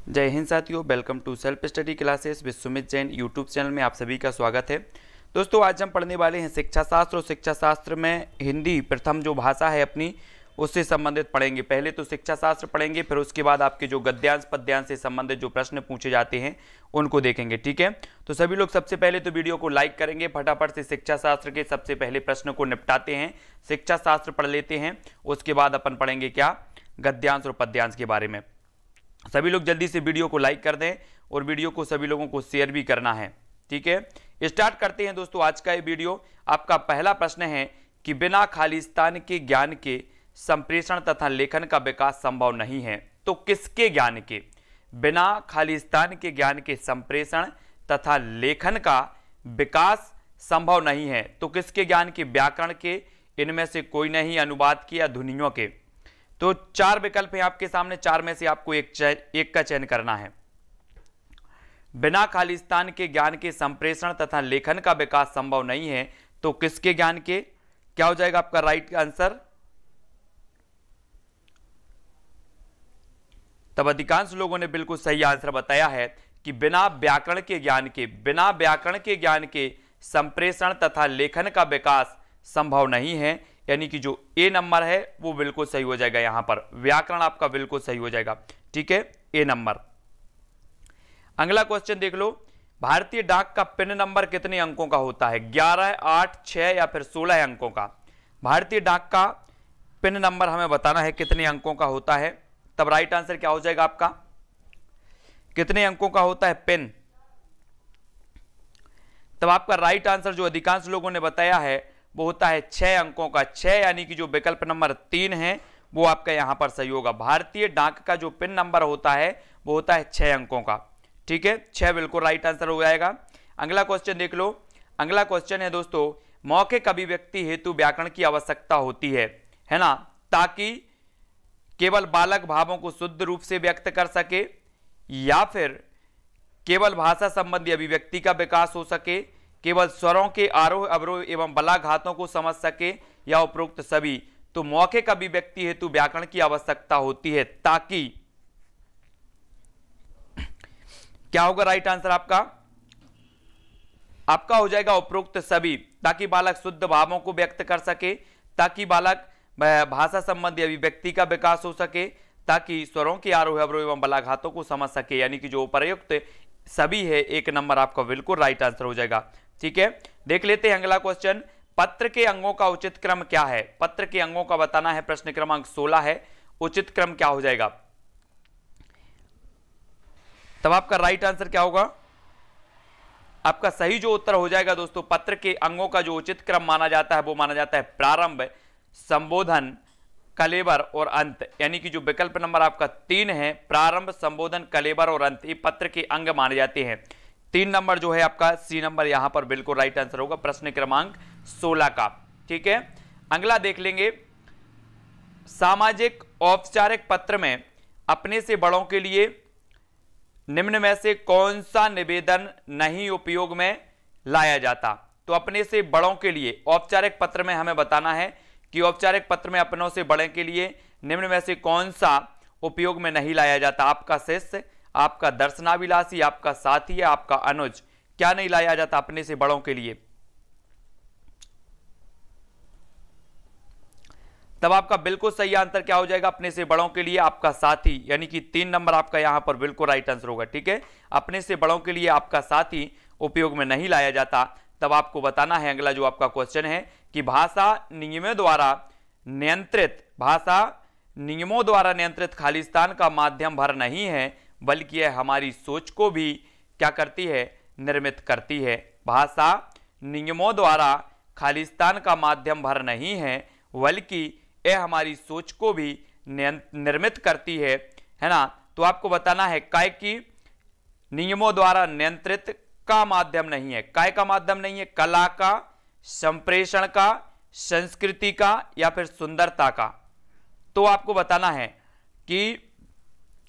जय हिंद साथियों, welcome to self study classes with Sumit Jain YouTube channel में आप सभी का स्वागत है। दोस्तों, आज हम पढ़ने वाले हैं शिक्षा शास्त्र और शिक्षा शास्त्र में हिंदी प्रथम जो भाषा है अपनी उससे संबंधित पढ़ेंगे। पहले तो शिक्षा शास्त्र पढ़ेंगे, फिर उसके बाद आपके जो गद्यांश पद्यांश से संबंधित जो प्रश्न पूछे जाते हैं उनको देखेंगे। ठीक है, तो सभी लोग सबसे पहले तो वीडियो को लाइक करेंगे। फटाफट से शिक्षा शास्त्र के सबसे पहले प्रश्न को निपटाते हैं, शिक्षा शास्त्र पढ़ लेते हैं, उसके बाद अपन पढ़ेंगे क्या, गद्यांश और पद्यांश के बारे में। सभी लोग जल्दी से वीडियो को लाइक कर दें और वीडियो को सभी लोगों को शेयर भी करना है। ठीक है, स्टार्ट करते हैं दोस्तों आज का ये वीडियो। आपका पहला प्रश्न है कि बिना खालिस्तान के ज्ञान के संप्रेषण तथा लेखन का विकास संभव नहीं है, तो किसके ज्ञान के? बिना खालिस्तान के ज्ञान के संप्रेषण तथा लेखन का विकास संभव नहीं है, तो किसके ज्ञान के? व्याकरण के, इनमें से कोई नहीं, अनुवाद के या ध्वनियों के। तो चार विकल्प हैं आपके सामने, चार में से आपको एक का चयन करना है। बिना खालिस्तान के ज्ञान के संप्रेषण तथा लेखन का विकास संभव नहीं है, तो किसके ज्ञान के? क्या हो जाएगा आपका राइट आंसर? तब अधिकांश लोगों ने बिल्कुल सही आंसर बताया है कि बिना व्याकरण के ज्ञान के, बिना व्याकरण के ज्ञान के संप्रेषण तथा लेखन का विकास संभव नहीं है, यानी कि जो ए नंबर है वो बिल्कुल सही हो जाएगा। यहां पर व्याकरण आपका बिल्कुल सही हो जाएगा। ठीक है, ए नंबर। अगला क्वेश्चन देख लो, भारतीय डाक का पिन नंबर कितने अंकों का होता है? 11, 8, 6 या फिर 16 अंकों का? भारतीय डाक का पिन नंबर हमें बताना है कितने अंकों का होता है। तब राइट आंसर क्या हो जाएगा आपका? कितने अंकों का होता है पिन? तब आपका राइट आंसर जो अधिकांश लोगों ने बताया है वो होता है 6 अंकों का। 6 यानी कि जो विकल्प नंबर 3 है वो आपका यहां पर सही होगा। भारतीय डाक का जो पिन नंबर होता है वो होता है 6 अंकों का। ठीक है, 6 बिल्कुल राइट आंसर हो जाएगा। अगला क्वेश्चन देख लो। अगला क्वेश्चन है दोस्तों, मौखिक अभिव्यक्ति हेतु व्याकरण की आवश्यकता होती है ना, ताकि केवल बालक भावों को शुद्ध रूप से व्यक्त कर सके, या फिर केवल भाषा संबंधी अभिव्यक्ति का विकास हो सके, केवल स्वरों के आरोह अवरोह एवं बलाघातों को समझ सके, या उपरोक्त सभी। तो मौखिक अभिव्यक्ति हेतु व्याकरण की आवश्यकता होती है ताकि, क्या होगा राइट आंसर आपका? आपका हो जाएगा उपरोक्त सभी। ताकि बालक शुद्ध भावों को व्यक्त कर सके, ताकि बालक भाषा संबंधी अभिव्यक्ति का विकास हो सके, ताकि स्वरों के आरोह अवरोह एवं बलाघातों को समझ सके, यानी कि जो उपर्युक्त सभी है, एक नंबर आपका बिल्कुल राइट आंसर हो जाएगा। ठीक है, देख लेते हैं अगला क्वेश्चन। पत्र के अंगों का उचित क्रम क्या है? पत्र के अंगों का बताना है, प्रश्न क्रमांक 16 है। उचित क्रम क्या हो जाएगा? तब आपका राइट आंसर क्या होगा? आपका सही जो उत्तर हो जाएगा दोस्तों, पत्र के अंगों का जो उचित क्रम माना जाता है वो माना जाता है प्रारंभ, संबोधन, कलेबर और अंत। यानी कि जो विकल्प नंबर आपका 3 है, प्रारंभ, संबोधन, कलेबर और अंत, ये पत्र के अंग माने जाते हैं। 3 नंबर जो है आपका सी नंबर यहां पर बिल्कुल राइट आंसर होगा प्रश्न क्रमांक 16 का। ठीक है, अगला देख लेंगे। सामाजिक औपचारिक पत्र में अपने से बड़ों के लिए निम्न में से कौन सा निवेदन नहीं उपयोग में लाया जाता? तो अपने से बड़ों के लिए औपचारिक पत्र में हमें बताना है कि औपचारिक पत्र में अपनों से बड़े के लिए निम्न में से कौन सा उपयोग में नहीं लाया जाता? आपका शिष्य, आपका दर्शनाभिलाषी, आपका साथी या आपका अनुज, क्या नहीं लाया जाता अपने से बड़ों के लिए? तब आपका बिल्कुल सही आंसर क्या हो जाएगा? अपने से बड़ों के लिए आपका साथी, यानी कि 3 नंबर आपका यहां पर बिल्कुल राइट आंसर होगा। ठीक है, अपने से बड़ों के लिए आपका साथी उपयोग में नहीं लाया जाता। तब आपको बताना है अगला जो आपका क्वेश्चन है कि भाषा नियमों द्वारा नियंत्रित खालिस्तान का माध्यम भर नहीं है, बल्कि यह हमारी सोच को भी क्या करती है? निर्मित करती है। भाषा नियमों द्वारा खालिस्तान का माध्यम भर नहीं है, बल्कि यह हमारी सोच को भी निर्मित करती है ना। तो आपको बताना है काय की नियमों द्वारा नियंत्रित का माध्यम नहीं है। काय का माध्यम नहीं है? कला का, संप्रेषण का, संस्कृति का या फिर सुंदरता का। तो आपको बताना है कि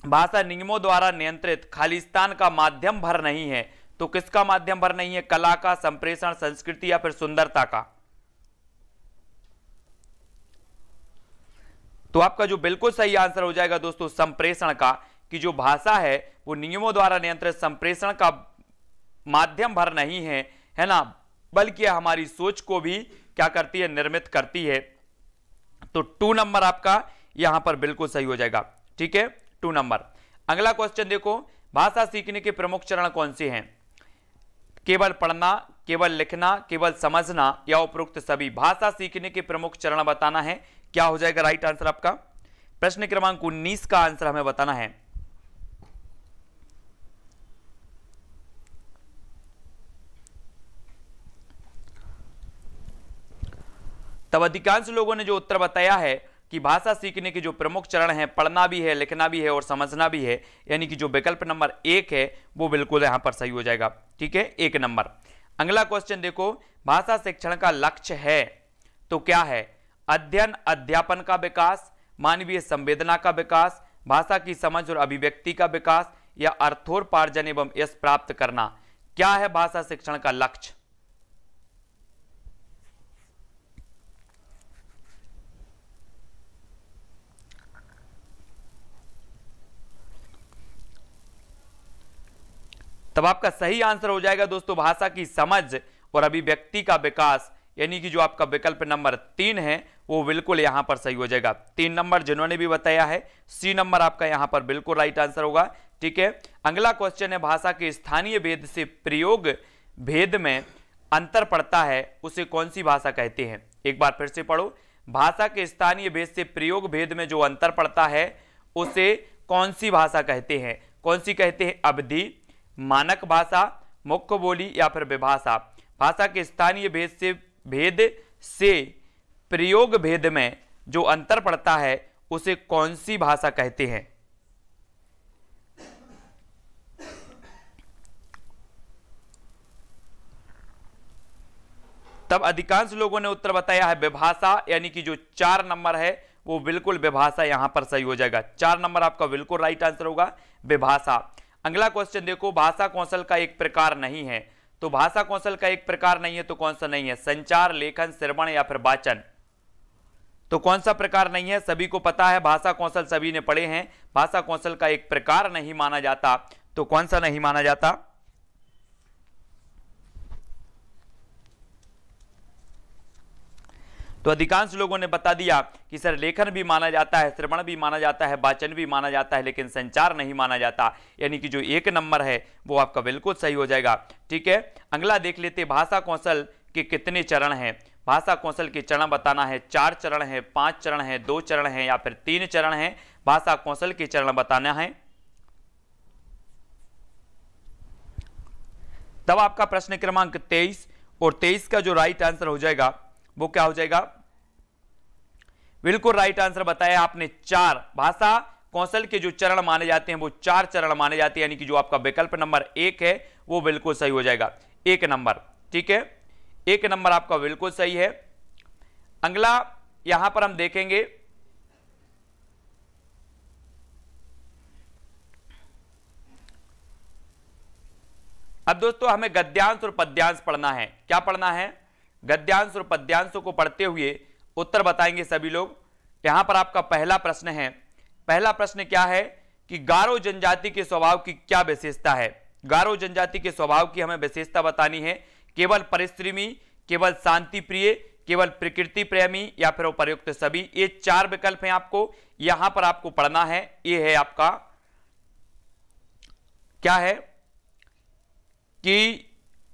भाषा नियमों द्वारा नियंत्रित खालिस्तान का माध्यम भर नहीं है, तो किसका माध्यम भर नहीं है? कला का, संप्रेषण, संस्कृति या फिर सुंदरता का। तो आपका जो बिल्कुल सही आंसर हो जाएगा दोस्तों संप्रेषण का, कि जो भाषा है वो नियमों द्वारा नियंत्रित संप्रेषण का माध्यम भर नहीं है, है ना, बल्कि हमारी सोच को भी क्या करती है, निर्मित करती है। तो 2 नंबर आपका यहां पर बिल्कुल सही हो जाएगा। ठीक है, 2 नंबर। अगला क्वेश्चन देखो, भाषा सीखने के प्रमुख चरण कौन से हैं? केवल पढ़ना, केवल लिखना, केवल समझना या उपरोक्त सभी? भाषा सीखने के प्रमुख चरण बताना है। क्या हो जाएगा राइट आंसर आपका? प्रश्न क्रमांक 19 का आंसर हमें बताना है। तब अधिकांश लोगों ने जो उत्तर बताया है कि भाषा सीखने के जो प्रमुख चरण हैं, पढ़ना भी है, लिखना भी है और समझना भी है, यानी कि जो विकल्प नंबर 1 है वो बिल्कुल यहां पर सही हो जाएगा। ठीक है, 1 नंबर। अगला क्वेश्चन देखो, भाषा शिक्षण का लक्ष्य है तो क्या है? अध्ययन अध्यापन का विकास, मानवीय संवेदना का विकास, भाषा की समझ और अभिव्यक्ति का विकास या अर्थोपार्जन एवं यश प्राप्त करना? क्या है भाषा शिक्षण का लक्ष्य? तब आपका सही आंसर हो जाएगा दोस्तों भाषा की समझ और अभिव्यक्ति का विकास, यानी कि जो आपका विकल्प नंबर 3 है वो बिल्कुल यहां पर सही हो जाएगा। 3 नंबर जिन्होंने भी बताया है, सी नंबर आपका यहां पर बिल्कुल राइट आंसर होगा। ठीक है, अगला क्वेश्चन है, भाषा के स्थानीय भेद से प्रयोग भेद में अंतर पड़ता है, उसे कौन सी भाषा कहते हैं? एक बार फिर से पढ़ो, भाषा के स्थानीय भेद से प्रयोग भेद में जो अंतर पड़ता है उसे कौन सी भाषा कहते हैं? कौन सी कहते हैं? अवधि, मानक भाषा, मुख्य बोली या फिर विभाषा? भाषा के स्थानीय भेद से प्रयोग भेद में जो अंतर पड़ता है उसे कौन सी भाषा कहते हैं? तब अधिकांश लोगों ने उत्तर बताया है विभाषा, यानी कि जो 4 नंबर है वो बिल्कुल विभाषा यहां पर सही हो जाएगा। 4 नंबर आपका बिल्कुल राइट आंसर होगा, विभाषा। अगला क्वेश्चन देखो, भाषा कौशल का एक प्रकार नहीं है तो भाषा कौशल का एक प्रकार नहीं है तो कौन सा नहीं है? संचार, लेखन, श्रवण या फिर वाचन? तो कौन सा प्रकार नहीं है? सभी को पता है, भाषा कौशल सभी ने पढ़े हैं, भाषा कौशल का एक प्रकार नहीं माना जाता, तो कौन सा नहीं माना जाता? तो अधिकांश लोगों ने बता दिया कि सर लेखन भी माना जाता है, श्रवण भी माना जाता है, वाचन भी माना जाता है, लेकिन संचार नहीं माना जाता, यानी कि जो 1 नंबर है वो आपका बिल्कुल सही हो जाएगा। ठीक है, अगला देख लेते, भाषा कौशल के कितने चरण हैं? भाषा कौशल के चरण बताना है। 4 चरण है, 5 चरण है, 2 चरण है या फिर 3 चरण है? भाषा कौशल के चरण बताना है। तब आपका प्रश्न क्रमांक 23 और 23 का जो राइट आंसर हो जाएगा वो क्या हो जाएगा? बिल्कुल राइट आंसर बताया आपने 4। भाषा कौशल के जो चरण माने जाते हैं वो 4 चरण माने जाते हैं, यानी कि जो आपका विकल्प नंबर 1 है वो बिल्कुल सही हो जाएगा, 1 नंबर। ठीक है, 1 नंबर आपका बिल्कुल सही है। अगला यहां पर हम देखेंगे, अब दोस्तों हमें गद्यांश और पद्यांश पढ़ना है। क्या पढ़ना है? गद्यांश और पद्यांशों को पढ़ते हुए उत्तर बताएंगे सभी लोग। यहां पर आपका पहला प्रश्न है। पहला प्रश्न क्या है कि गारो जनजाति के स्वभाव की क्या विशेषता है? गारो जनजाति के स्वभाव की हमें विशेषता बतानी है। केवल परिश्रमी, केवल शांति प्रिय, केवल प्रकृति प्रेमी या फिर उपर्युक्त सभी? ये 4 विकल्प हैं, आपको यहां पर आपको पढ़ना है। ये है आपका क्या है कि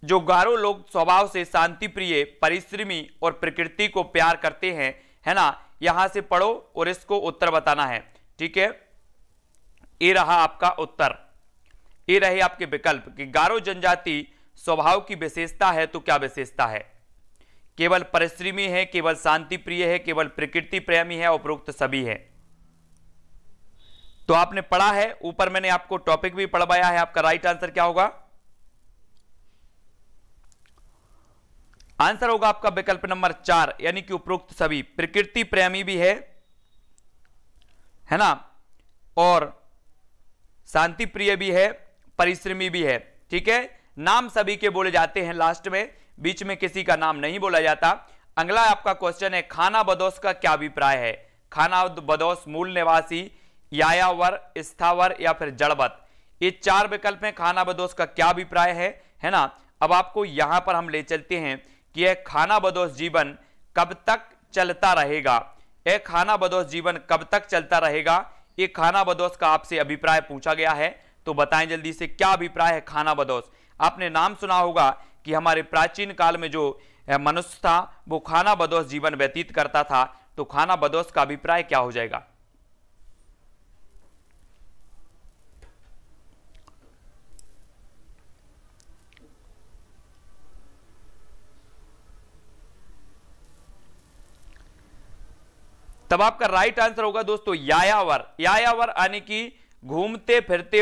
जो गारो लोग स्वभाव से शांति प्रिय, परिश्रमी और प्रकृति को प्यार करते हैं, है ना, यहां से पढ़ो और इसको उत्तर बताना है। ठीक है, ये रहा आपका उत्तर, ये रहे आपके विकल्प कि गारो जनजाति स्वभाव की विशेषता है तो क्या विशेषता है? केवल परिश्रमी है, केवल शांति प्रिय है, केवल प्रकृति प्रेमी है, उपरोक्त सभी है। तो आपने पढ़ा है, ऊपर मैंने आपको टॉपिक भी पढ़वाया है। आपका राइट आंसर क्या होगा? आंसर होगा आपका विकल्प नंबर 4, यानी कि उपरोक्त सभी। प्रकृति प्रेमी भी है ना, और शांति प्रिय भी है, परिश्रमी भी है। ठीक है, नाम सभी के बोले जाते हैं लास्ट में, बीच में किसी का नाम नहीं बोला जाता। अगला आपका क्वेश्चन है, खाना बदोश का क्या अभिप्राय है? खाना बदोश मूल निवासी यायावर, स्थावर या फिर जड़वत। ये 4 विकल्प हैं। खानाबदोश का क्या अभिप्राय है ना। अब आपको यहां पर हम ले चलते हैं कि यह खानाबदोश जीवन कब तक चलता रहेगा। यह खानाबदोश जीवन कब तक चलता रहेगा, ये खानाबदोश का आपसे अभिप्राय पूछा गया है। तो बताएं जल्दी से क्या अभिप्राय है खानाबदोश। आपने नाम सुना होगा कि हमारे प्राचीन काल में जो मनुष्य था वो खानाबदोश जीवन व्यतीत करता था। तो खानाबदोश का अभिप्राय क्या हो जाएगा। तब आपका राइट आंसर होगा दोस्तों यायावर। यायावर यानी कि घूमते फिरते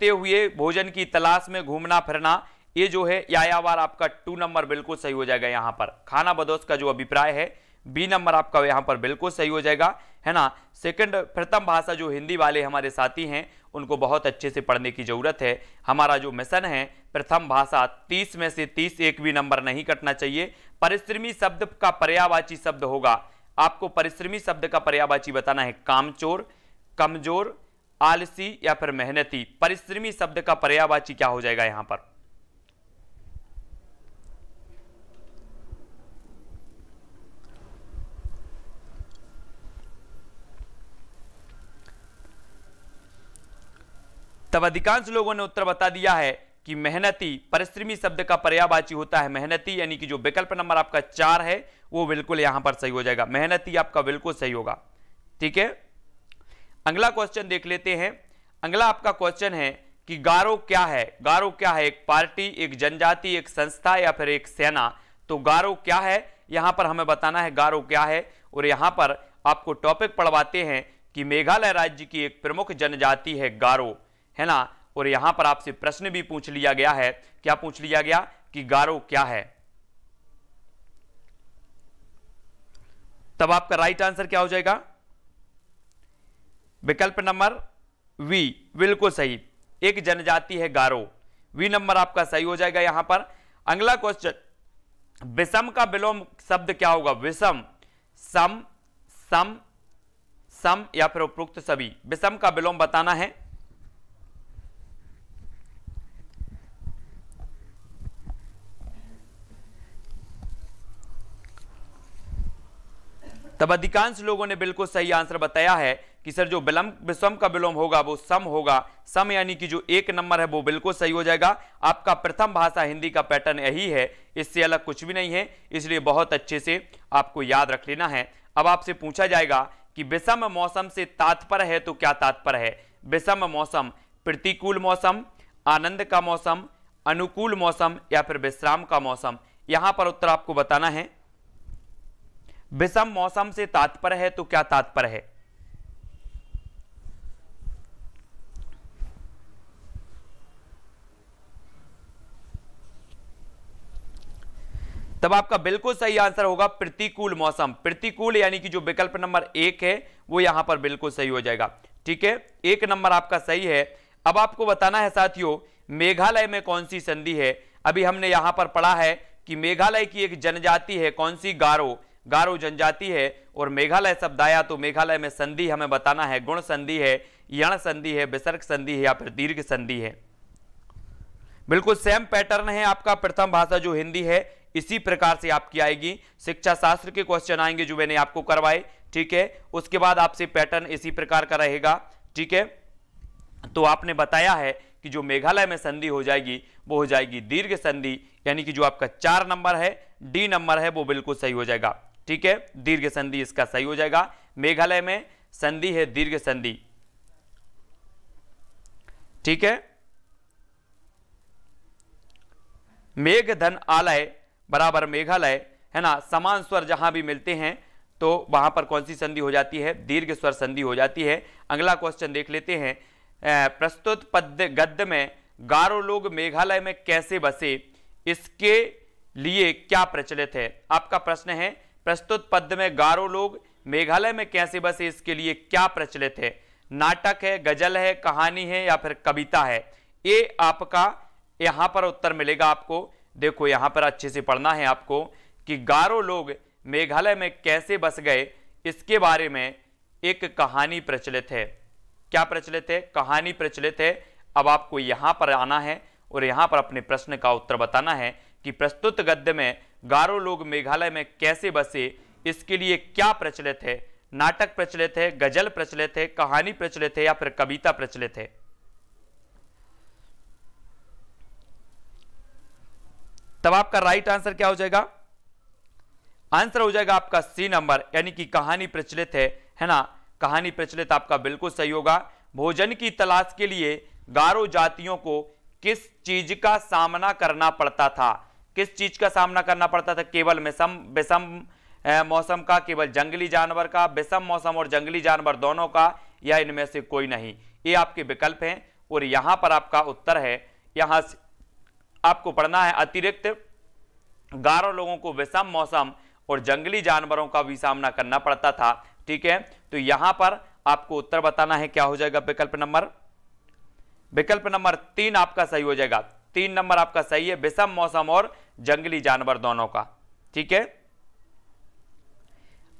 हुए भोजन की तलाश में घूमना फिरना, ये जो है यायावर आपका 2 नंबर बिल्कुल सही हो जाएगा। यहां पर खानाबदोश का जो अभिप्राय है बी नंबर आपका यहां पर बिल्कुल सही हो जाएगा, है ना। सेकंड प्रथम भाषा जो हिंदी वाले हमारे साथी हैं उनको बहुत अच्छे से पढ़ने की जरूरत है। हमारा जो मिशन है प्रथम भाषा 30 में से 30 एक भी नंबर नहीं कटना चाहिए। परिश्रमी शब्द का पर्यायवाची शब्द होगा, आपको परिश्रमी शब्द का पर्यायवाची बताना है कामचोर, कमजोर, आलसी या फिर मेहनती। परिश्रमी शब्द का पर्यायवाची क्या हो जाएगा यहां पर। तब अधिकांश लोगों ने उत्तर बता दिया है कि मेहनती। परिश्रमी शब्द का पर्यायवाची होता है मेहनती, यानी कि जो विकल्प नंबर आपका 4 है वो बिल्कुल यहां पर सही हो जाएगा। मेहनती आपका बिल्कुल सही होगा। ठीक है, अगला क्वेश्चन देख लेते हैं। अगला आपका क्वेश्चन है कि गारो क्या है। गारो क्या है, एक पार्टी, एक जनजाति, एक संस्था या फिर एक सेना। तो गारो क्या है यहां पर हमें बताना है गारो क्या है। और यहां पर आपको टॉपिक पढ़वाते हैं कि मेघालय राज्य की एक प्रमुख जनजाति है गारो, है ना। और यहां पर आपसे प्रश्न भी पूछ लिया गया है। क्या पूछ लिया गया कि गारो क्या है। तब आपका राइट आंसर क्या हो जाएगा, विकल्प नंबर वी बिल्कुल सही, एक जनजाति है गारो। वी नंबर आपका सही हो जाएगा यहां पर। अगला क्वेश्चन, विषम का विलोम शब्द क्या होगा। विषम, सम, सम, सम या फिर उपरोक्त सभी। विषम का विलोम बताना है। तब अधिकांश लोगों ने बिल्कुल सही आंसर बताया है कि सर जो विषम का विलोम होगा वो सम होगा। सम यानी कि जो 1 नंबर है वो बिल्कुल सही हो जाएगा। आपका प्रथम भाषा हिंदी का पैटर्न यही है, इससे अलग कुछ भी नहीं है, इसलिए बहुत अच्छे से आपको याद रख लेना है। अब आपसे पूछा जाएगा कि विषम मौसम से तात्पर्य है, तो क्या तात्पर्य है। विषम मौसम, प्रतिकूल मौसम, आनंद का मौसम, अनुकूल मौसम या फिर विश्राम का मौसम। यहां पर उत्तर आपको बताना है। विषम मौसम से तात्पर्य है तो क्या तात्पर्य है। तब आपका बिल्कुल सही आंसर होगा प्रतिकूल मौसम। प्रतिकूल यानी कि जो विकल्प नंबर 1 है वो यहां पर बिल्कुल सही हो जाएगा। ठीक है, 1 नंबर आपका सही है। अब आपको बताना है साथियों मेघालय में कौन सी संधि है। अभी हमने यहां पर पढ़ा है कि मेघालय की एक जनजाति है, कौन सी, गारो। गारो जनजाति है। और मेघालय शब्द आया तो मेघालय में संधि हमें बताना है, गुण संधि है, यण संधि है, विसर्ग संधि है या फिर दीर्घ संधि है। बिल्कुल सेम पैटर्न है आपका। प्रथम भाषा जो हिंदी है इसी प्रकार से आपकी आएगी। शिक्षा शास्त्र के क्वेश्चन आएंगे जो मैंने आपको करवाए। ठीक है, उसके बाद आपसे पैटर्न इसी प्रकार का रहेगा। ठीक है, तो आपने बताया है कि जो मेघालय में संधि हो जाएगी वो हो जाएगी दीर्घ संधि, यानी कि जो आपका 4 नंबर है, डी नंबर है, वो बिल्कुल सही हो जाएगा। ठीक है, दीर्घ संधि इसका सही हो जाएगा। मेघालय में संधि है दीर्घ संधि। ठीक है, मेघ धन आलय बराबर मेघालय, है ना। समान स्वर जहां भी मिलते हैं तो वहां पर कौन सी संधि हो जाती है, दीर्घ स्वर संधि हो जाती है। अगला क्वेश्चन देख लेते हैं। प्रस्तुत पद्य गद्य में गारो लोग मेघालय में कैसे बसे, इसके लिए क्या प्रचलित है। आपका प्रश्न है प्रस्तुत पद्य में गारो लोग मेघालय में कैसे बसे, इसके लिए क्या प्रचलित है। नाटक है, गजल है, कहानी है या फिर कविता है। ये आपका यहां पर उत्तर मिलेगा आपको। देखो यहां पर अच्छे से पढ़ना है आपको कि गारो लोग मेघालय में कैसे बस गए, इसके बारे में एक कहानी प्रचलित है। क्या प्रचलित है? कहानी प्रचलित है। अब आपको यहां पर आना है और यहां पर अपने प्रश्न का उत्तर बताना है कि प्रस्तुत गद्य में गारो लोग मेघालय में कैसे बसे, इसके लिए क्या प्रचलित है? नाटक प्रचलित है, गजल प्रचलित है, कहानी प्रचलित है या फिर कविता प्रचलित है? तब आपका राइट आंसर क्या हो जाएगा? आंसर हो जाएगा आपका सी नंबर, यानी कि कहानी प्रचलित है ना। कहानी प्रचलित आपका बिल्कुल सही होगा। भोजन की तलाश के लिए गारो जातियों को किस चीज का सामना करना पड़ता था? किस चीज का सामना करना पड़ता था? केवल विषम मौसम का, केवल जंगली जानवर का, विषम मौसम और जंगली जानवर दोनों का, या इनमें से कोई नहीं? ये आपके विकल्प हैं और यहां पर आपका उत्तर है। यहां आपको पढ़ना है अतिरिक्त गारो लोगों को विषम मौसम और जंगली जानवरों का भी सामना करना पड़ता था। ठीक है, तो यहां पर आपको उत्तर बताना है। क्या हो जाएगा विकल्प नंबर? विकल्प नंबर 3 आपका सही हो जाएगा। 3 नंबर आपका सही है, विषम मौसम और जंगली जानवर दोनों का। ठीक है,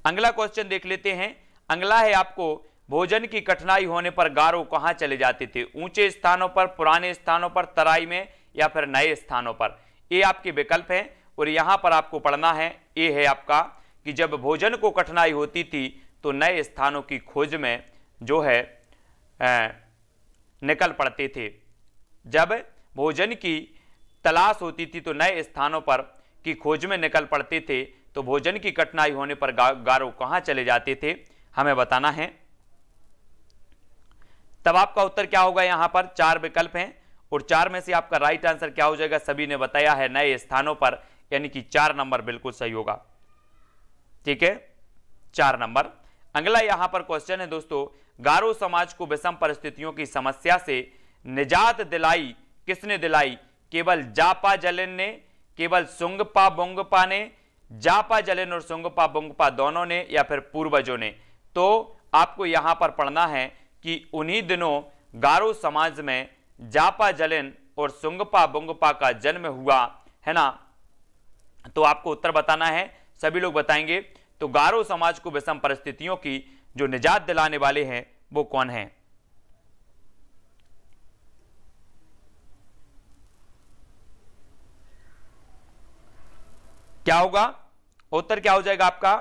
अगला क्वेश्चन देख लेते हैं। अगला है आपको, भोजन की कठिनाई होने पर गारो कहां चले जाते थे? ऊंचे स्थानों पर, पुराने स्थानों पर, तराई में या फिर नए स्थानों पर? ये आपके विकल्प हैं और यहां पर आपको पढ़ना है। ये है आपका कि जब भोजन को कठिनाई होती थी तो नए स्थानों की खोज में जो है निकल पड़ते थे। जब भोजन की तलाश होती थी तो नए स्थानों पर की खोज में निकल पड़ते थे। तो भोजन की कठिनाई होने पर गारो कहां चले जाते थे, हमें बताना है। तब आपका उत्तर क्या होगा? यहां पर 4 विकल्प हैं और 4 में से आपका राइट आंसर क्या हो जाएगा? सभी ने बताया है नए स्थानों पर, यानी कि 4 नंबर बिल्कुल सही होगा। ठीक है, 4 नंबर। अगला यहां पर क्वेश्चन है दोस्तों, गारो समाज को विषम परिस्थितियों की समस्या से निजात दिलाई किसने दिलाई? केवल जापा जलिन ने, केवल सुंगपा बुंगपा ने, जापा जलिन और सुंगपा बुंगपा दोनों ने, या फिर पूर्वजों ने? तो आपको यहां पर पढ़ना है कि उन्हीं दिनों गारो समाज में जापा जलिन और सुंगपा बुंगपा का जन्म हुआ, है ना। तो आपको उत्तर बताना है, सभी लोग बताएंगे। तो गारो समाज को विषम परिस्थितियों की जो निजात दिलाने वाले हैं वो कौन हैं? क्या होगा उत्तर? क्या हो जाएगा आपका?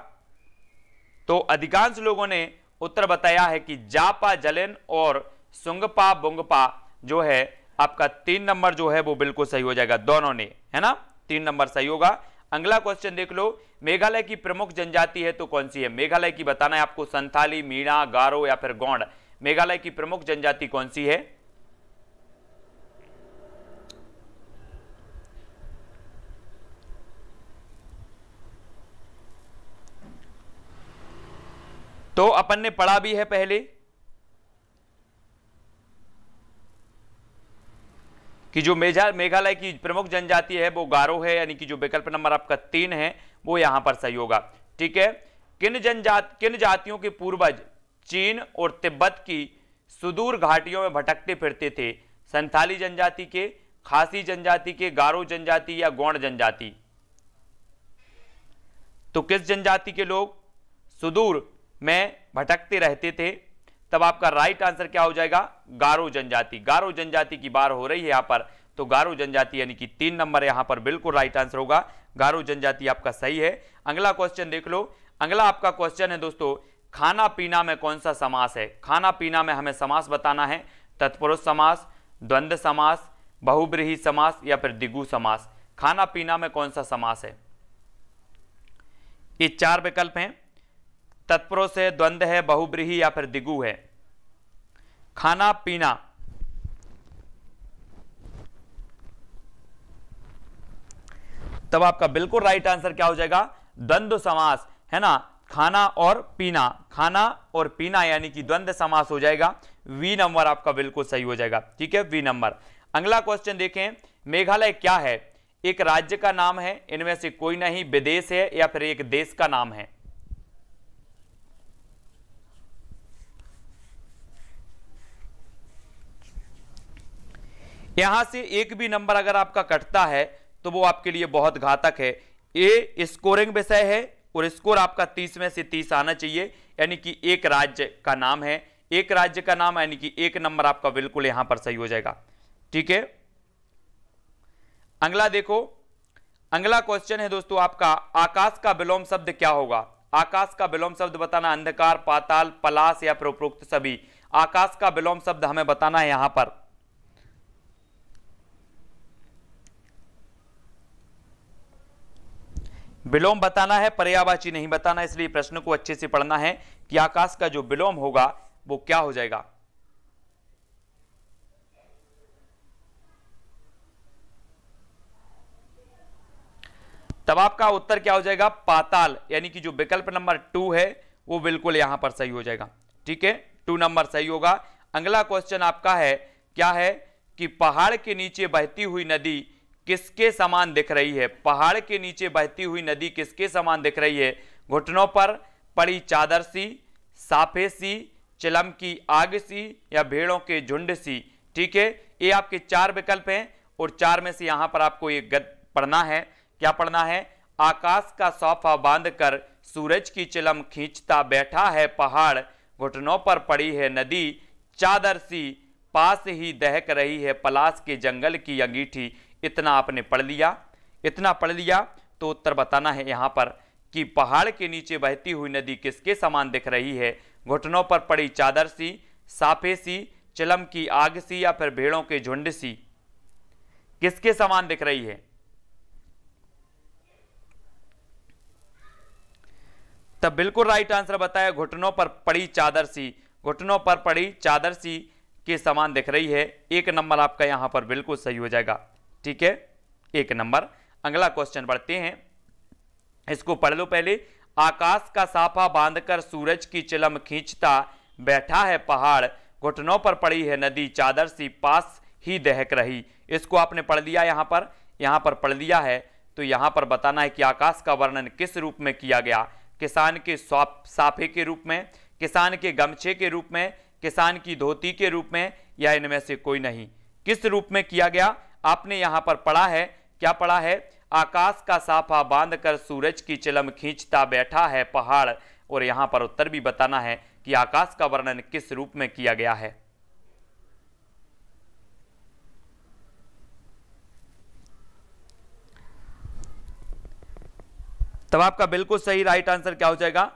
तो अधिकांश लोगों ने उत्तर बताया है कि जापा जलिन और सुंगपा बुंगपा जो है आपका 3 नंबर जो है वो बिल्कुल सही हो जाएगा, दोनों ने, है ना। 3 नंबर सही होगा। अगला क्वेश्चन देख लो, मेघालय की प्रमुख जनजाति है तो कौन सी है? मेघालय की बताना है आपको, संथाली, मीणा, गारो या फिर गोंड। मेघालय की प्रमुख जनजाति कौन सी है? तो अपन ने पढ़ा भी है पहले कि जो मेघालय की प्रमुख जनजाति है वो गारो है, यानी कि जो विकल्प नंबर आपका 3 है वो यहां पर सही होगा। ठीक है, किन जातियों के पूर्वज चीन और तिब्बत की सुदूर घाटियों में भटकते फिरते थे? संथाली जनजाति के, खासी जनजाति के, गारो जनजाति या गोंड जनजाति? तो किस जनजाति के लोग सुदूर में भटकते रहते थे? तब आपका राइट आंसर क्या हो जाएगा? गारो जनजाति। गारो जनजाति की बात हो रही है यहां पर, तो गारो जनजाति यानी कि 3 नंबर यहां पर बिल्कुल राइट आंसर होगा। गारो जनजाति आपका सही है। अगला क्वेश्चन देख लो। अगला आपका क्वेश्चन है दोस्तों, खाना पीना में कौन सा समास है? खाना पीना में हमें समास बताना है। तत्पुरुष समास, द्वंद्व समास, बहुब्रीहि समास या फिर द्विगु समास? खाना पीना में कौन सा समास है? ये 4 विकल्प हैं, तत्पुरुष है, द्वंद्व है, बहुब्रीहि या फिर द्विगु है। खाना पीना, तब आपका बिल्कुल राइट आंसर क्या हो जाएगा? द्वंद्व समास, है ना। खाना और पीना, खाना और पीना यानी कि द्वंद्व समास हो जाएगा। वी नंबर आपका बिल्कुल सही हो जाएगा। ठीक है, वी नंबर। अगला क्वेश्चन देखें, मेघालय क्या है? एक राज्य का नाम है, इनमें से कोई नहीं, विदेश है या फिर एक देश का नाम है? यहां से एक भी नंबर अगर आपका कटता है तो वो आपके लिए बहुत घातक है। ये स्कोरिंग विषय है और स्कोर आपका 30 में से 30 आना चाहिए, यानी कि एक राज्य का नाम है, एक राज्य का नाम, यानी कि 1 नंबर आपका बिल्कुल यहां पर सही हो जाएगा। ठीक है, अगला देखो, अगला क्वेश्चन है दोस्तों आपका, आकाश का विलोम शब्द क्या होगा? आकाश का विलोम शब्द बताना, अंधकार, पाताल, पलाश या फिर उपरोक्त सभी। आकाश का विलोम शब्द हमें बताना है यहां पर। विलोम बताना है, पर्यायवाची नहीं बताना, इसलिए प्रश्न को अच्छे से पढ़ना है कि आकाश का जो विलोम होगा वो क्या हो जाएगा। तब आपका उत्तर क्या हो जाएगा? पाताल, यानी कि जो विकल्प नंबर 2 है वो बिल्कुल यहां पर सही हो जाएगा। ठीक है, 2 नंबर सही होगा। अगला क्वेश्चन आपका है, क्या है कि पहाड़ के नीचे बहती हुई नदी किसके समान दिख रही है? पहाड़ के नीचे बहती हुई नदी किसके समान दिख रही है? घुटनों पर पड़ी चादर सी, साफे सी, चिलम की आग सी या भेड़ों के झुंड सी। ठीक है, ये आपके 4 विकल्प हैं और 4 में से यहां पर आपको ये पढ़ना है। क्या पढ़ना है? आकाश का सौफा बांधकर सूरज की चिलम खींचता बैठा है पहाड़, घुटनों पर पड़ी है नदी चादर सी, पास ही दहक रही है पलाश के जंगल की अंगीठी। इतना आपने पढ़ लिया, इतना पढ़ लिया तो उत्तर बताना है यहां पर कि पहाड़ के नीचे बहती हुई नदी किसके समान दिख रही है? घुटनों पर पड़ी चादर सी, साफे सी, चिलम की आग सी या फिर भेड़ों के झुंड सी, किसके समान दिख रही है? तब बिल्कुल राइट आंसर बताया, घुटनों पर पड़ी चादर सी, घुटनों पर पड़ी चादर सी के समान दिख रही है। 1 नंबर आपका यहां पर बिल्कुल सही हो जाएगा। ठीक है, 1 नंबर। अगला क्वेश्चन बढ़ते हैं, इसको पढ़ लो पहले। आकाश का साफा बांधकर सूरज की चिलम खींचता बैठा है पहाड़, घुटनों पर पड़ी है नदी चादर सी, पास ही दहक रही। इसको आपने पढ़ लिया, यहां पर पढ़ लिया है। तो यहां पर बताना है कि आकाश का वर्णन किस रूप में किया गया? किसान के साफे के रूप में, किसान के गमछे के रूप में, किसान की धोती के रूप में, या इनमें से कोई नहीं? किस रूप में किया गया? आपने यहां पर पढ़ा है, क्या पढ़ा है? आकाश का साफा बांधकर सूरज की चिलम खींचता बैठा है पहाड़, और यहां पर उत्तर भी बताना है कि आकाश का वर्णन किस रूप में किया गया है। तब आपका बिल्कुल सही राइट आंसर क्या हो जाएगा?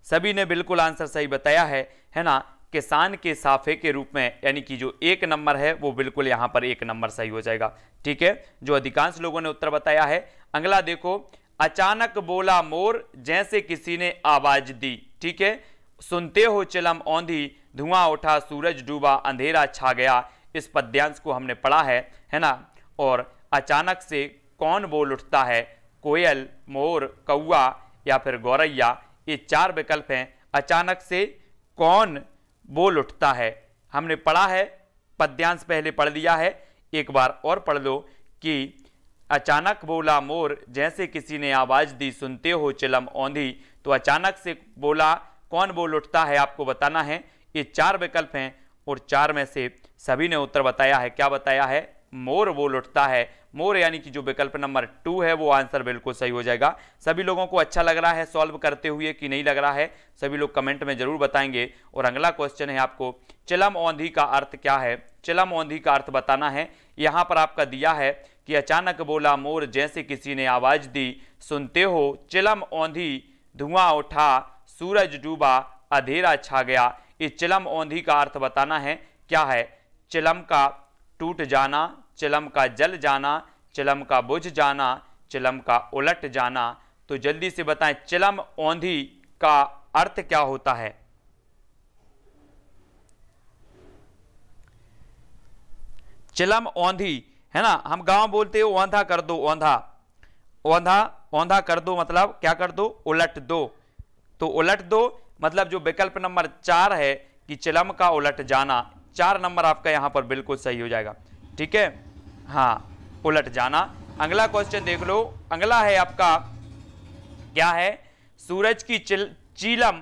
सभी ने बिल्कुल आंसर सही बताया है ना? किसान के साफे के रूप में, यानी कि जो 1 नंबर है वो बिल्कुल यहां पर 1 नंबर सही हो जाएगा। ठीक है, जो अधिकांश लोगों ने उत्तर बताया है। अगला देखो, अचानक बोला मोर जैसे किसी ने आवाज दी। ठीक है, सुनते हो चिलम औंधी, धुआं उठा, सूरज डूबा, अंधेरा छा गया। इस पद्यांश को हमने पढ़ा है ना? और अचानक से कौन बोल उठता है? कोयल, मोर, कौआ या फिर गौरैया। ये 4 विकल्प हैं। अचानक से कौन बोल उठता है, हमने पढ़ा है, पद्यांश पहले पढ़ लिया है। एक बार और पढ़ लो कि अचानक बोला मोर जैसे किसी ने आवाज दी, सुनते हो चिलम औंधी। तो अचानक से बोला, कौन बोल उठता है, आपको बताना है। ये 4 विकल्प हैं और 4 में से सभी ने उत्तर बताया है। क्या बताया है? मोर बोल उठता है। मोर यानी कि जो विकल्प नंबर 2 है वो आंसर बिल्कुल सही हो जाएगा। सभी लोगों को अच्छा लग रहा है सॉल्व करते हुए कि नहीं लग रहा है? सभी लोग कमेंट में जरूर बताएंगे। और अगला क्वेश्चन है आपको, चिलम औंधी का अर्थ क्या है? चिलम औंधी का अर्थ बताना है। यहां पर आपका दिया है कि अचानक बोला मोर जैसे किसी ने आवाज दी, सुनते हो चिलम औंधी, धुआं उठा, सूरज डूबा, अंधेरा छा गया। इस चिलम औंधी का अर्थ बताना है। क्या है? चिलम का टूट जाना, चिलम का जल जाना, चिलम का बुझ जाना, चिलम का उलट जाना। तो जल्दी से बताएं, चिलम औंधी का अर्थ क्या होता है? चिलम औंधी है ना, हम गांव बोलते हैं औंधा कर दो, औंधा, औंधा, औंधा कर दो मतलब क्या कर दो? उलट दो। तो उलट दो मतलब जो विकल्प नंबर 4 है कि चिलम का उलट जाना, 4 नंबर आपका यहां पर बिल्कुल सही हो जाएगा। ठीक है, हाँ, उलट जाना। अगला क्वेश्चन देख लो, अगला है आपका, क्या है? सूरज की चीलम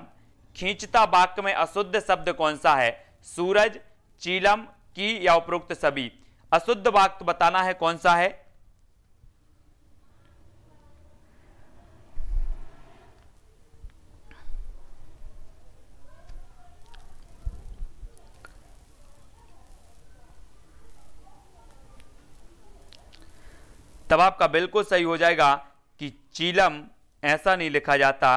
खींचता वाक्य में अशुद्ध शब्द कौन सा है? सूरज, चीलम, की या उपरोक्त सभी। अशुद्ध वाक्य बताना है कौन सा है? तब आपका बिल्कुल सही हो जाएगा कि चीलम ऐसा नहीं लिखा जाता,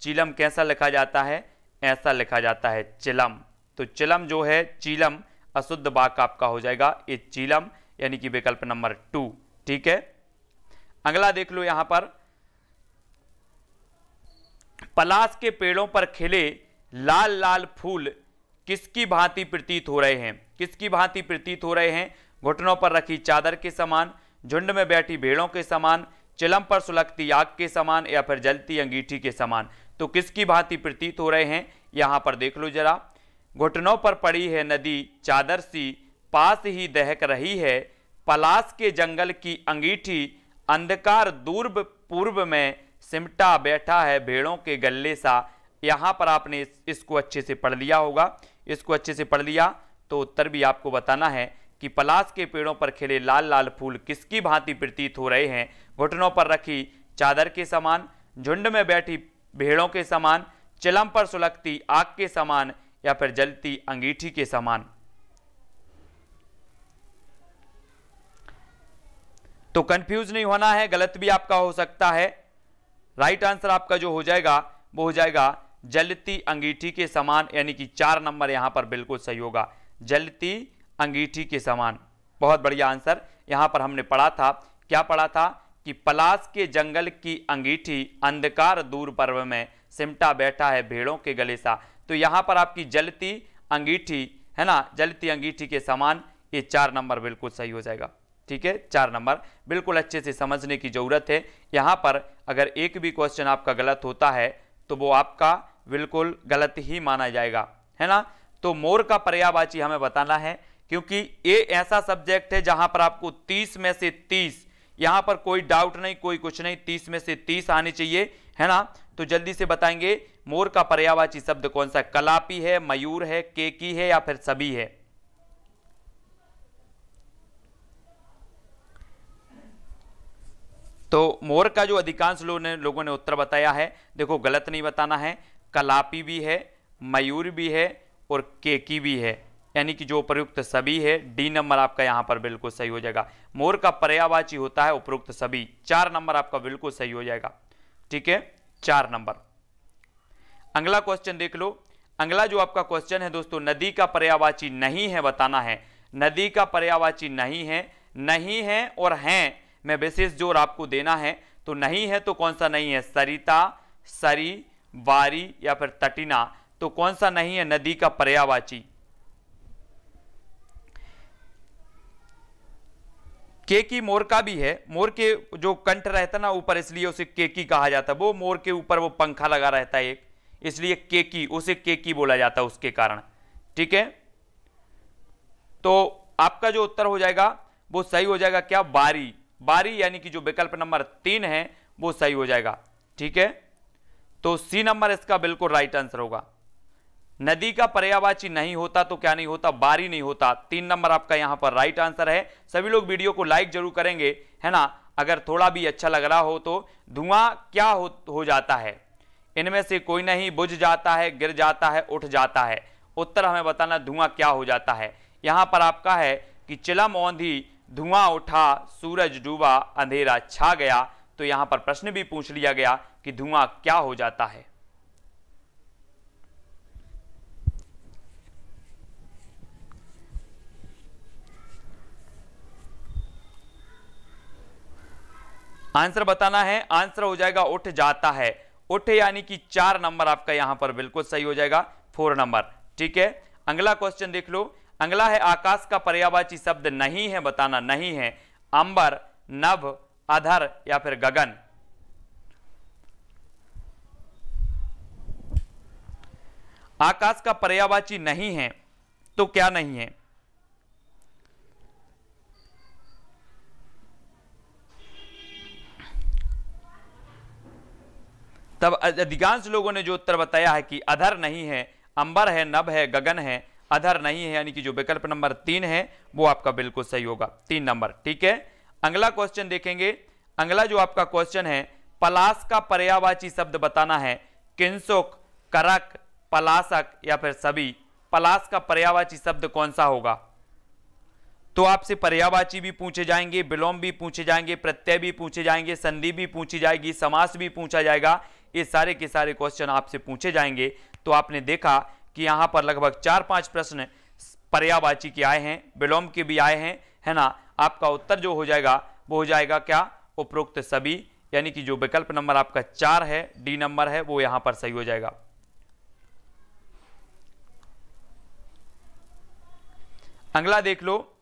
चीलम कैसा लिखा जाता है, ऐसा लिखा जाता है चिलम। तो चिलम जो है, चीलम अशुद्ध वाक्य आपका हो जाएगा ये चीलम, यानी कि विकल्प नंबर 2। ठीक है, अगला देख लो यहां पर, पलाश के पेड़ों पर खिले लाल लाल फूल किसकी भांति प्रतीत हो रहे हैं, किसकी भांति प्रतीत हो रहे हैं? घुटनों पर रखी चादर के समान, झुंड में बैठी भेड़ों के समान, चिलम पर सुलगती आग के समान, या फिर जलती अंगीठी के समान। तो किसकी भांति प्रतीत हो रहे हैं यहां पर देख लो जरा। घुटनों पर पड़ी है नदी चादर सी, पास ही दहक रही है, पलाश के जंगल की अंगीठी, अंधकार दूर पूर्व में सिमटा बैठा है भेड़ों के गले सा। यहां पर आपने इसको अच्छे से पढ़ लिया होगा, इसको अच्छे से पढ़ लिया तो उत्तर भी आपको बताना है कि पलाश के पेड़ों पर खिले लाल लाल फूल किसकी भांति प्रतीत हो रहे हैं? घुटनों पर रखी चादर के समान, झुंड में बैठी भेड़ों के समान, चिलम पर सुलगती आग के समान, या फिर जलती अंगीठी के समान। तो कंफ्यूज नहीं होना है, गलत भी आपका हो सकता है। राइट आंसर आपका जो हो जाएगा वो हो जाएगा जलती अंगीठी के समान, यानी कि 4 नंबर यहां पर बिल्कुल सही होगा, जलती अंगीठी के समान। बहुत बढ़िया आंसर। यहां पर हमने पढ़ा था, क्या पढ़ा था कि पलाश के जंगल की अंगीठी, अंधकार दूर पर्व में सिमटा बैठा है भेड़ों के गले सा। तो यहां पर आपकी जलती अंगीठी है ना, जलती अंगीठी के समान, ये 4 नंबर बिल्कुल सही हो जाएगा। ठीक है, 4 नंबर बिल्कुल अच्छे से समझने की जरूरत है। यहां पर अगर एक भी क्वेश्चन आपका गलत होता है तो वो आपका बिल्कुल गलत ही माना जाएगा, है ना। तो मोर का पर्यायवाची हमें बताना है, क्योंकि ये ऐसा सब्जेक्ट है जहां पर आपको 30 में से 30, यहां पर कोई डाउट नहीं, कोई कुछ नहीं, 30 में से 30 आने चाहिए, है ना। तो जल्दी से बताएंगे मोर का पर्यायवाची शब्द कौन सा? कलापी है, मयूर है, केकी है, या फिर सभी है? तो मोर का जो अधिकांश लोगों ने उत्तर बताया है, देखो गलत नहीं बताना है, कलापी भी है, मयूर भी है और केकी भी है, यानी कि जो उपयुक्त सभी है, डी नंबर आपका यहां पर बिल्कुल सही हो जाएगा। मोर का पर्यायवाची होता है उपयुक्त सभी, 4 नंबर आपका बिल्कुल सही हो जाएगा। ठीक है, 4 नंबर। अगला क्वेश्चन देख लो। अगला जो आपका क्वेश्चन है दोस्तों, नदी का पर्यायवाची नहीं है बताना है। नदी का पर्यायवाची नहीं है, नहीं है और हैं में विशेष जोर आपको देना है। तो नहीं है तो कौन सा नहीं है? सरिता, सरी, वारी, या फिर तटिना। तो कौन सा नहीं है नदी का पर्यायवाची? केकी मोर का भी है, मोर के जो कंठ रहता ना ऊपर, इसलिए उसे केकी कहा जाता है। वो मोर के ऊपर वो पंखा लगा रहता है एक, इसलिए केकी, उसे केकी बोला जाता है उसके कारण। ठीक है, तो आपका जो उत्तर हो जाएगा वो सही हो जाएगा क्या? बारी। बारी यानी कि जो विकल्प नंबर 3 है वो सही हो जाएगा। ठीक है, तो सी नंबर इसका बिल्कुल राइट आंसर होगा। नदी का पर्यायवाची नहीं होता तो क्या नहीं होता? बारी नहीं होता। 3 नंबर आपका यहां पर राइट आंसर है। सभी लोग वीडियो को लाइक जरूर करेंगे, है ना। अगर थोड़ा भी अच्छा लग रहा हो तो धुआं क्या हो जाता है? इनमें से कोई नहीं, बुझ जाता है, गिर जाता है, उठ जाता है। उत्तर हमें बताना, धुआं क्या हो जाता है। यहां पर आपका है कि चिलम औंधी, धुआं उठा, सूरज डूबा, अंधेरा छा गया। तो यहां पर प्रश्न भी पूछ लिया गया कि धुआं क्या हो जाता है। आंसर बताना है, आंसर हो जाएगा उठ जाता है। उठ यानी कि 4 नंबर आपका यहां पर बिल्कुल सही हो जाएगा, 4 नंबर। ठीक है, अगला क्वेश्चन देख लो। अगला है आकाश का पर्यायवाची शब्द नहीं है बताना। नहीं है अंबर, नभ, अधर, या फिर गगन। आकाश का पर्यायवाची नहीं है तो क्या नहीं है? तब अधिकांश लोगों ने जो उत्तर बताया है कि अधर नहीं है, अंबर है, नभ है, गगन है, अधर नहीं है, यानी कि जो विकल्प नंबर 3 है वो आपका बिल्कुल सही होगा, 3 नंबर। ठीक है, अगला क्वेश्चन देखेंगे। अगला जो आपका क्वेश्चन है, पलाश का पर्यायवाची शब्द बताना है। किंसुक, करक, पलाशक, या फिर सभी। पलाश का पर्यायवाची शब्द कौन सा होगा? तो आपसे पर्यायवाची भी पूछे जाएंगे, विलोम भी पूछे जाएंगे, प्रत्यय भी पूछे जाएंगे, संधि भी पूछी जाएगी, समास भी पूछा जाएगा। ये सारे के सारे क्वेश्चन आपसे पूछे जाएंगे। तो आपने देखा कि यहाँ पर लगभग 4-5 प्रश्न पर्यायवाची के आए हैं, विलोम के भी आए हैं, है ना। आपका उत्तर जो हो जाएगा वो हो जाएगा क्या, उपरोक्त सभी, यानी कि जो विकल्प नंबर आपका 4 है, डी नंबर है, वो यहां पर सही हो जाएगा। अगला देख लो,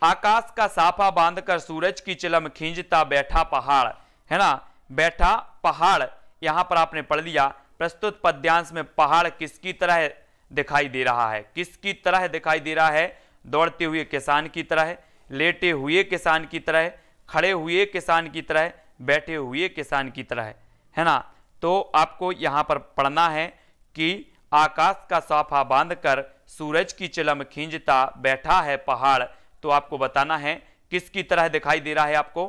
आकाश का साफा बांधकर सूरज की चिलम खींचता बैठा पहाड़, है ना। बैठा पहाड़ यहां पर आपने पढ़ लिया। प्रस्तुत पद्यांश में पहाड़ किसकी तरह दिखाई दे रहा है, किसकी तरह दिखाई दे रहा है, दौड़ते हुए किसान की तरह, लेटे हुए किसान की तरह, खड़े हुए किसान की तरह, बैठे हुए किसान की तरह, है ना। तो आपको यहां पर पढ़ना है कि आकाश का साफा बांधकर सूरज की चिलम खींचता बैठा है पहाड़, तो आपको बताना है किसकी तरह दिखाई दे रहा है आपको।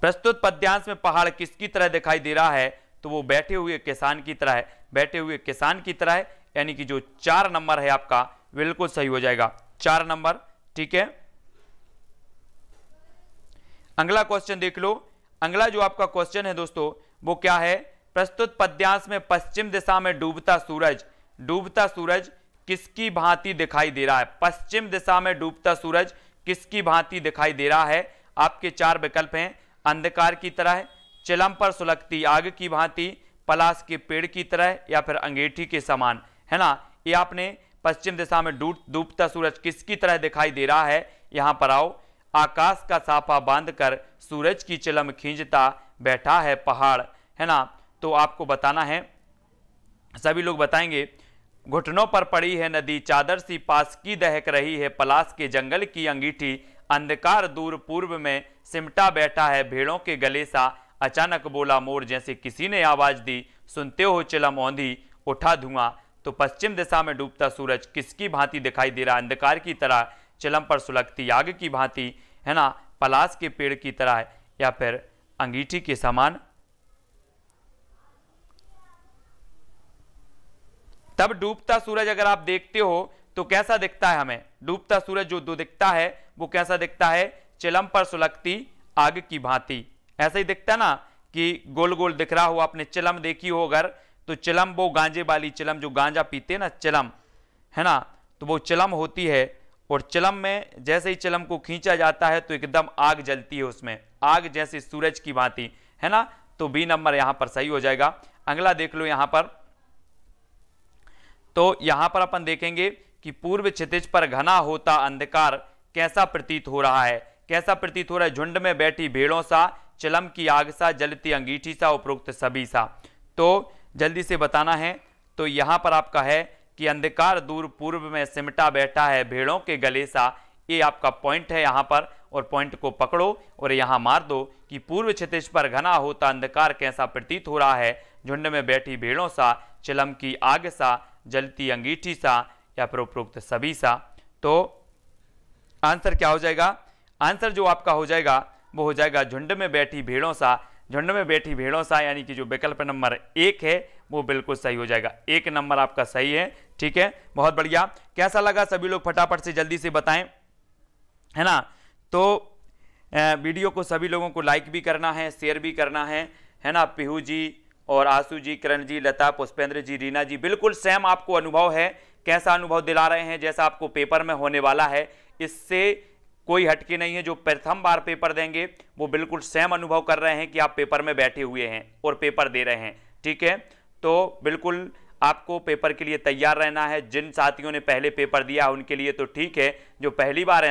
प्रस्तुत पद्यांश में पहाड़ किसकी तरह दिखाई दे रहा है, तो वो बैठे हुए किसान की तरह है, बैठे हुए किसान की तरह है, यानी कि जो 4 नंबर है आपका बिल्कुल सही हो जाएगा, 4 नंबर, ठीक है। अगला क्वेश्चन देख लो। अगला जो आपका क्वेश्चन है दोस्तों वो क्या है, प्रस्तुत पद्यांश में पश्चिम दिशा में डूबता सूरज किसकी भांति दिखाई दे रहा है। पश्चिम दिशा में डूबता सूरज किसकी भांति दिखाई दे रहा है। आपके 4 विकल्प हैं, अंधकार की तरह, चिलम पर सुलगती आग की भांति, पलाश के पेड़ की तरह, या फिर अंगीठी के समान, है ना। ये आपने पश्चिम दिशा में डूबता सूरज किसकी तरह दिखाई दे रहा है, यहां पर आओ। आकाश का साफा बांधकर सूरज की चिलम खींचता बैठा है पहाड़, है ना। तो आपको बताना है, सभी लोग बताएंगे। घुटनों पर पड़ी है नदी, चादर सी पास की दहक रही है, पलाश के जंगल की अंगीठी, अंधकार दूर पूर्व में सिमटा बैठा है, भेड़ों के गले सा अचानक बोला मोर, जैसे किसी ने आवाज दी, सुनते हो चिलम औंधी उठा धुआं। तो पश्चिम दिशा में डूबता सूरज किसकी भांति दिखाई दे रहा है, अंधकार की तरह, चिलम पर सुलगती आग की भांति, है ना, पलाश के पेड़ की तरह, या फिर अंगीठी के समान। तब डूबता सूरज अगर आप देखते हो तो कैसा दिखता है हमें, डूबता सूरज जो दिखता है वो कैसा दिखता है, चिलम पर सुलगती आग की भांति, ऐसा ही दिखता है ना, कि गोल गोल दिख रहा हो। आपने चिलम देखी हो अगर, तो चिलम वो गांजे वाली चिलम, जो गांजा पीते हैं ना चिलम, है ना, तो वो चिलम होती है। और चिलम में जैसे ही चिलम को खींचा जाता है तो एकदम आग जलती है उसमें, आग जैसे सूरज की भांति, है ना। तो बी नंबर यहां पर सही हो जाएगा। अगला देख लो यहां पर, तो यहां पर अपन देखेंगे कि पूर्व क्षितिज पर घना होता अंधकार कैसा प्रतीत हो रहा है, कैसा प्रतीत हो रहा है, झुंड में बैठी भेड़ों सा, चिलम की आग सा, जलती अंगीठी सा, उपरोक्त सभी सा। तो जल्दी से बताना है। तो यहां पर आपका है कि अंधकार दूर पूर्व में सिमटा बैठा है, भेड़ों के गले सा, ये आपका पॉइंट है यहां पर, और पॉइंट को पकड़ो और यहां मार दो कि पूर्व क्षितिज पर घना होता अंधकार कैसा प्रतीत हो रहा है, झुंड में बैठी भेड़ों सा, चिलम की आग सा, जलती अंगीठी सा, या फिर उपरोक्त सभी सा। तो आंसर क्या हो जाएगा, आंसर जो आपका हो जाएगा वो हो जाएगा झुंड में बैठी भेड़ों सा, झुंड में बैठी भेड़ों सा, यानी कि जो विकल्प नंबर 1 है वो बिल्कुल सही हो जाएगा, 1 नंबर आपका सही है, ठीक है। बहुत बढ़िया। कैसा लगा सभी लोग फटाफट से जल्दी से बताएं, है ना। तो वीडियो को सभी लोगों को लाइक भी करना है, शेयर भी करना है ना। पीहू जी और आशु जी, किरण जी, लता, पुष्पेंद्र जी, रीना जी, बिल्कुल सेम आपको अनुभव है। कैसा अनुभव दिला रहे हैं, जैसा आपको पेपर में होने वाला है, इससे कोई हटके नहीं है। जो प्रथम बार पेपर देंगे वो बिल्कुल सेम अनुभव कर रहे हैं कि आप पेपर में बैठे हुए हैं और पेपर दे रहे हैं, ठीक है। तो बिल्कुल आपको पेपर के लिए तैयार रहना है। जिन साथियों ने पहले पेपर दिया उनके लिए तो ठीक है, जो पहली बार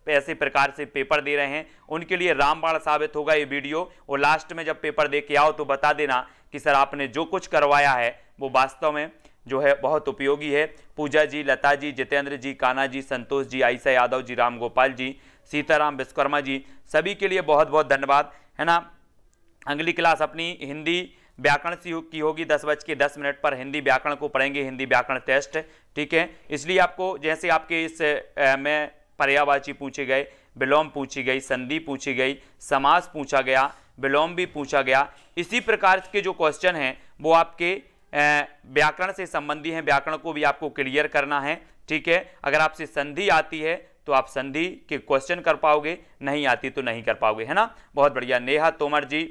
ऐसे प्रकार से पेपर दे रहे हैं उनके लिए रामबाण साबित होगा ये वीडियो। और लास्ट में जब पेपर दे के आओ तो बता देना कि सर आपने जो कुछ करवाया है वो वास्तव में जो है बहुत उपयोगी है। पूजा जी, लता जी, जितेंद्र जी, कान्हा जी, संतोष जी, आयशा यादव जी, राम गोपाल जी, सीताराम विश्वकर्मा जी, सभी के लिए बहुत बहुत धन्यवाद, है ना। अगली क्लास अपनी हिंदी व्याकरण की होगी 10:10 पर। हिंदी व्याकरण को पढ़ेंगे, हिंदी व्याकरण टेस्ट, ठीक है। इसलिए आपको जैसे आपके इस में पर्यायवाची पूछे गए, विलोम पूछी गई, संधि पूछी गई, समास पूछा गया, विलोम भी पूछा गया, इसी प्रकार के जो क्वेश्चन हैं वो आपके व्याकरण से संबंधी हैं, व्याकरण को भी आपको क्लियर करना है, ठीक है। अगर आपसे संधि आती है तो आप संधि के क्वेश्चन कर पाओगे, नहीं आती तो नहीं कर पाओगे, है ना। बहुत बढ़िया, नेहा तोमर जी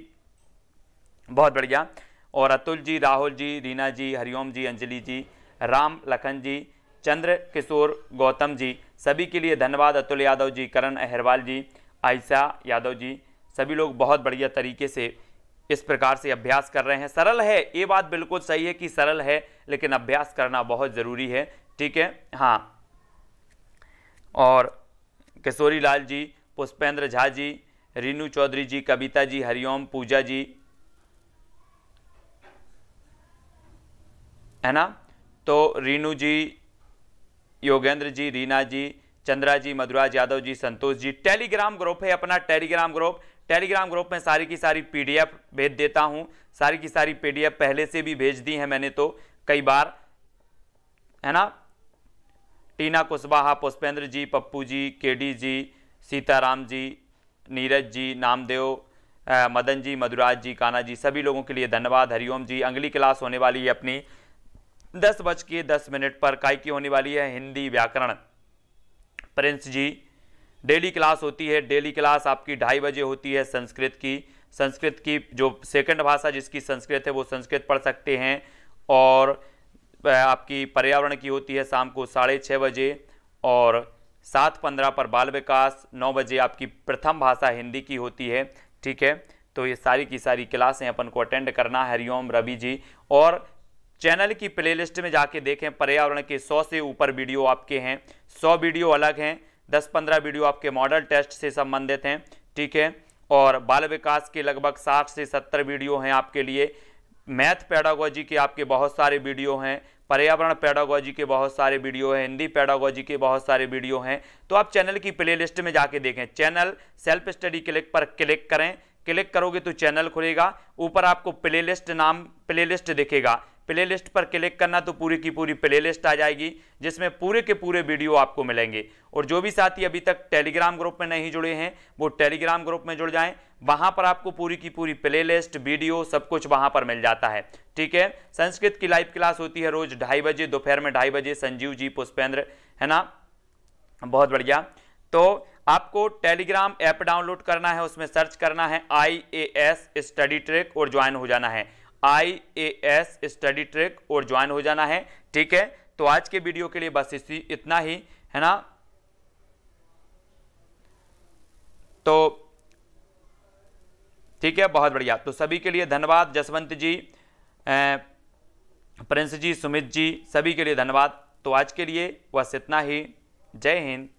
बहुत बढ़िया, और अतुल जी, राहुल जी, रीना जी, हरिओम जी, अंजलि जी, राम लखन जी, चंद्र किशोर गौतम जी, सभी के लिए धन्यवाद। अतुल यादव जी, करण अहरवाल जी, आयशा यादव जी, सभी लोग बहुत बढ़िया तरीके से इस प्रकार से अभ्यास कर रहे हैं। सरल है, ये बात बिल्कुल सही है कि सरल है, लेकिन अभ्यास करना बहुत ज़रूरी है, ठीक है। हाँ, और किशोरी लाल जी, पुष्पेंद्र झा जी, रीनू चौधरी जी, कविता जी, हरिओम, पूजा जी, है ना। तो रीनू जी, योगेंद्र जी, रीना जी, चंद्रा जी, मधुराज यादव जी, संतोष जी। टेलीग्राम ग्रुप है अपना, टेलीग्राम ग्रुप, टेलीग्राम ग्रुप में सारी की सारी पीडीएफ भेज देता हूं, सारी की सारी पीडीएफ पहले से भी भेज दी है मैंने तो कई बार, है ना। टीना कुशवाहा, पुष्पेंद्र जी, पप्पू जी, केडी जी, सीताराम जी, नीरज जी, नामदेव, मदन जी, मधुराज जी, काना जी, सभी लोगों के लिए धन्यवाद। हरिओम जी। अगली क्लास होने वाली है अपनी 10:10 पर, काय की होने वाली है हिंदी व्याकरण। प्रिंस जी, डेली क्लास होती है, डेली क्लास आपकी 2:30 बजे होती है संस्कृत की। संस्कृत की जो सेकंड भाषा जिसकी संस्कृत है वो संस्कृत पढ़ सकते हैं, और आपकी पर्यावरण की होती है शाम को 6:30 बजे, और 7:15 पर बाल विकास, 9 बजे आपकी प्रथम भाषा हिंदी की होती है, ठीक है। तो ये सारी की सारी क्लासें अपन को अटेंड करना है। हरिओम रवि जी, और चैनल की प्लेलिस्ट में जाके देखें, पर्यावरण के 100 से ऊपर वीडियो आपके हैं, 100 वीडियो अलग हैं, 10-15 वीडियो आपके मॉडल टेस्ट से संबंधित हैं, ठीक है। और बाल विकास के लगभग 60 से 70 वीडियो हैं आपके लिए, मैथ पेडागोजी के आपके बहुत सारे वीडियो हैं, पर्यावरण पेडागोजी के बहुत सारे वीडियो हैं, हिंदी पेडागोजी के बहुत सारे वीडियो हैं। तो आप चैनल की प्लेलिस्ट में जाके देखें, चैनल सेल्फ स्टडी क्लिक पर क्लिक करें, क्लिक करोगे तो चैनल खुलेगा, ऊपर आपको प्लेलिस्ट नाम प्लेलिस्ट दिखेगा, प्लेलिस्ट पर क्लिक करना तो पूरी की पूरी प्लेलिस्ट आ जाएगी, जिसमें पूरे के पूरे वीडियो आपको मिलेंगे। और जो भी साथी अभी तक टेलीग्राम ग्रुप में नहीं जुड़े हैं वो टेलीग्राम ग्रुप में जुड़ जाएं, वहां पर आपको पूरी की पूरी प्लेलिस्ट, वीडियो सब कुछ वहां पर मिल जाता है, ठीक है। संस्कृत की लाइव क्लास होती है रोज 2:30 बजे, दोपहर में 2:30 बजे। संजीव जी, पुष्पेंद्र, है ना, बहुत बढ़िया। तो आपको टेलीग्राम ऐप डाउनलोड करना है, उसमें सर्च करना है IAS स्टडी ट्रैक और ज्वाइन हो जाना है, IAS स्टडी ट्रैक और ज्वाइन हो जाना है, ठीक है। तो आज के वीडियो के लिए बस इतना ही, है ना। तो ठीक है, बहुत बढ़िया। तो सभी के लिए धन्यवाद, जसवंत जी, प्रिंस जी, सुमित जी, सभी के लिए धन्यवाद। तो आज के लिए बस इतना ही। जय हिंद।